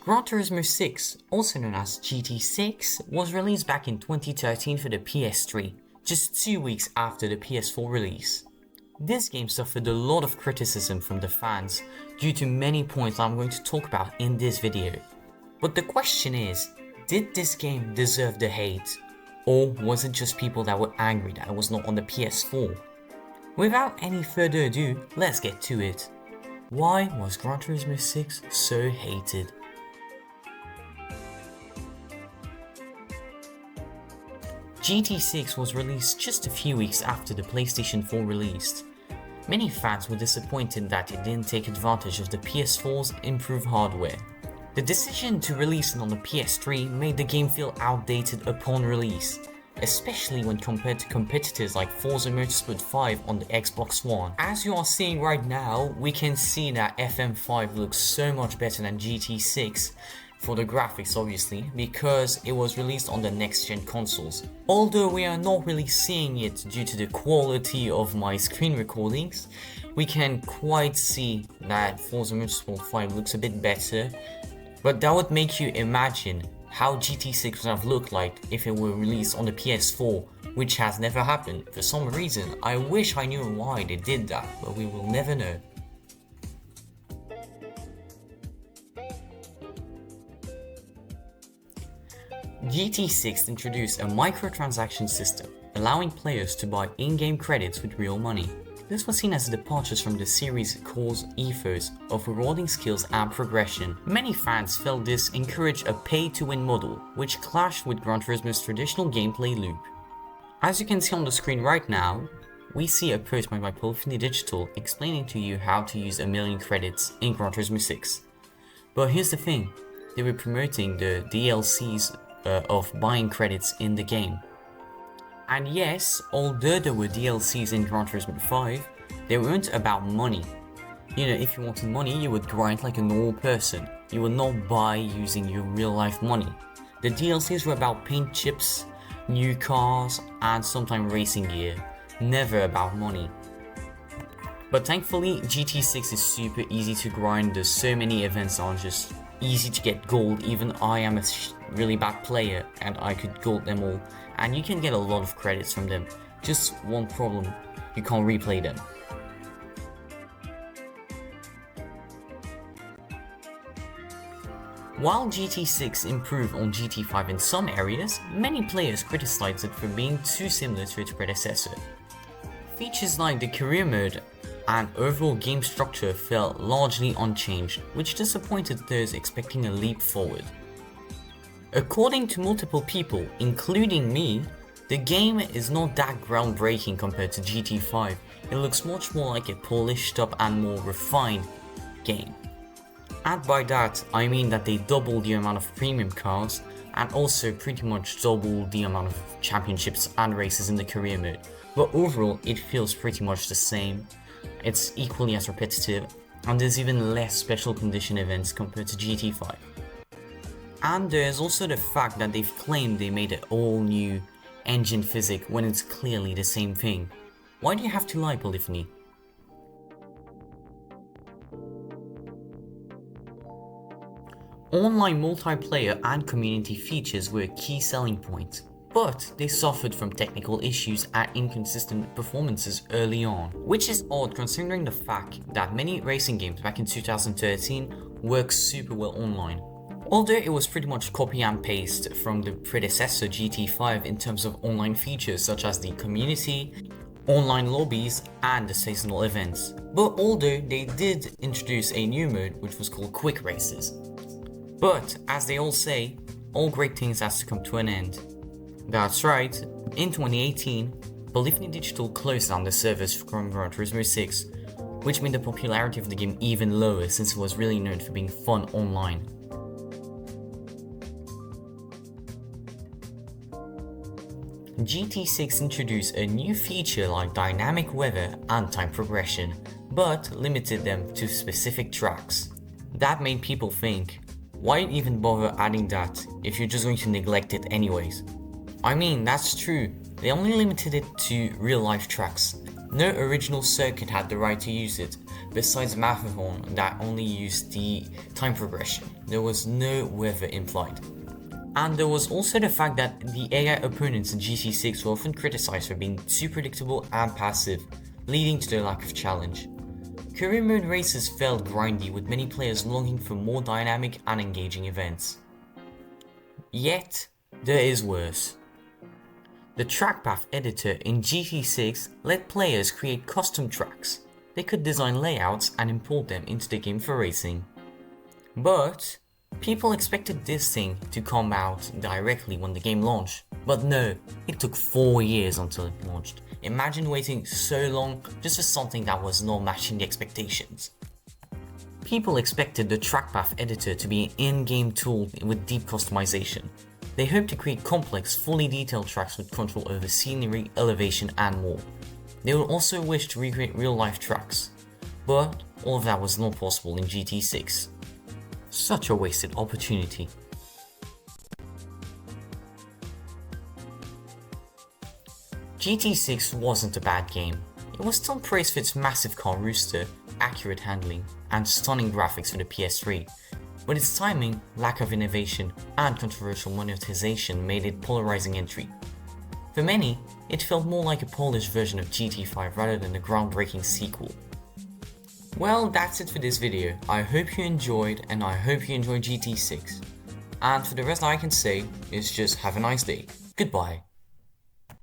Gran Turismo 6, also known as GT6, was released back in 2013 for the PS3, just 2 weeks after the PS4 release. This game suffered a lot of criticism from the fans due to many points I'm going to talk about in this video. But the question is, did this game deserve the hate? Or was it just people that were angry that it was not on the PS4? Without any further ado, let's get to it. Why was Gran Turismo 6 so hated? GT6 was released just a few weeks after the PlayStation 4 released. Many fans were disappointed that it didn't take advantage of the PS4's improved hardware. The decision to release it on the PS3 made the game feel outdated upon release, especially when compared to competitors like Forza Motorsport 5 on the Xbox One. As you are seeing right now, we can see that FM5 looks so much better than GT6, for the graphics obviously, because it was released on the next gen consoles. Although we are not really seeing it due to the quality of my screen recordings, we can quite see that Forza Motorsport 5 looks a bit better, but that would make you imagine how GT6 would have looked like if it were released on the PS4, which has never happened. For some reason, I wish I knew why they did that, but we will never know. GT6 introduced a microtransaction system, allowing players to buy in-game credits with real money. This was seen as a departure from the series' core ethos of rewarding skills and progression. Many fans felt this encouraged a pay-to-win model, which clashed with Gran Turismo's traditional gameplay loop. As you can see on the screen right now, we see a post made by Polyphony Digital explaining to you how to use 1,000,000 credits in Gran Turismo 6. But here's the thing, they were promoting the DLCs of buying credits in the game. And yes, although there were DLCs in Gran Turismo 5, they weren't about money. You know, if you wanted money, you would grind like a normal person. You would not buy using your real life money. The DLCs were about paint chips, new cars, and sometimes racing gear. Never about money. But thankfully, GT6 is super easy to grind. There's so many events that are just easy to get gold. Even I am a really bad player and I could gold them all, and you can get a lot of credits from them. Just one problem, you can't replay them. While GT6 improved on GT5 in some areas, many players criticized it for being too similar to its predecessor. Features like the career mode and overall game structure felt largely unchanged, which disappointed those expecting a leap forward. According to multiple people, including me, the game is not that groundbreaking compared to GT5. It looks much more like a polished up and more refined game. And by that, I mean that they doubled the amount of premium cars and also pretty much doubled the amount of championships and races in the career mode. But overall, it feels pretty much the same. It's equally as repetitive, and there's even less special condition events compared to GT5. And there's also the fact that they've claimed they made an all new engine physics when it's clearly the same thing. Why do you have to lie, Polyphony? Online multiplayer and community features were a key selling point, but they suffered from technical issues and inconsistent performances early on, which is odd considering the fact that many racing games back in 2013 worked super well online. Although it was pretty much copy and paste from the predecessor GT5 in terms of online features such as the community, online lobbies, and the seasonal events. But although they did introduce a new mode which was called Quick Races. But as they all say, all great things has to come to an end. That's right, in 2018, Polyphony Digital closed down the servers from Gran Turismo 6, which made the popularity of the game even lower since it was really known for being fun online. GT6 introduced a new feature like dynamic weather and time progression, but limited them to specific tracks. That made people think, why even bother adding that if you're just going to neglect it anyways? I mean, that's true, they only limited it to real life tracks, No original circuit had the right to use it, besides Matterhorn that only used the time progression. There was no weather implied. And there was also the fact that the AI opponents in GT6 were often criticized for being too predictable and passive, leading to their lack of challenge. Career mode races felt grindy, with many players longing for more dynamic and engaging events. Yet, there is worse. The track path editor in GT6 let players create custom tracks. They could design layouts and import them into the game for racing. But people expected this thing to come out directly when the game launched. But no, it took 4 years until it launched. Imagine waiting so long just for something that was not matching the expectations. People expected the track path editor to be an in-game tool with deep customization. They hoped to create complex, fully detailed tracks with control over scenery, elevation, and more. They would also wish to recreate real-life tracks, but all of that was not possible in GT6. Such a wasted opportunity. GT6 wasn't a bad game. It was still praised for its massive car rooster, accurate handling, and stunning graphics for the PS3. But its timing, lack of innovation, and controversial monetization made it polarizing entry. For many, it felt more like a polished version of GT5 rather than a groundbreaking sequel. Well, that's it for this video. I hope you enjoyed, and I hope you enjoyed GT6. And for the rest I can say is just have a nice day. Goodbye.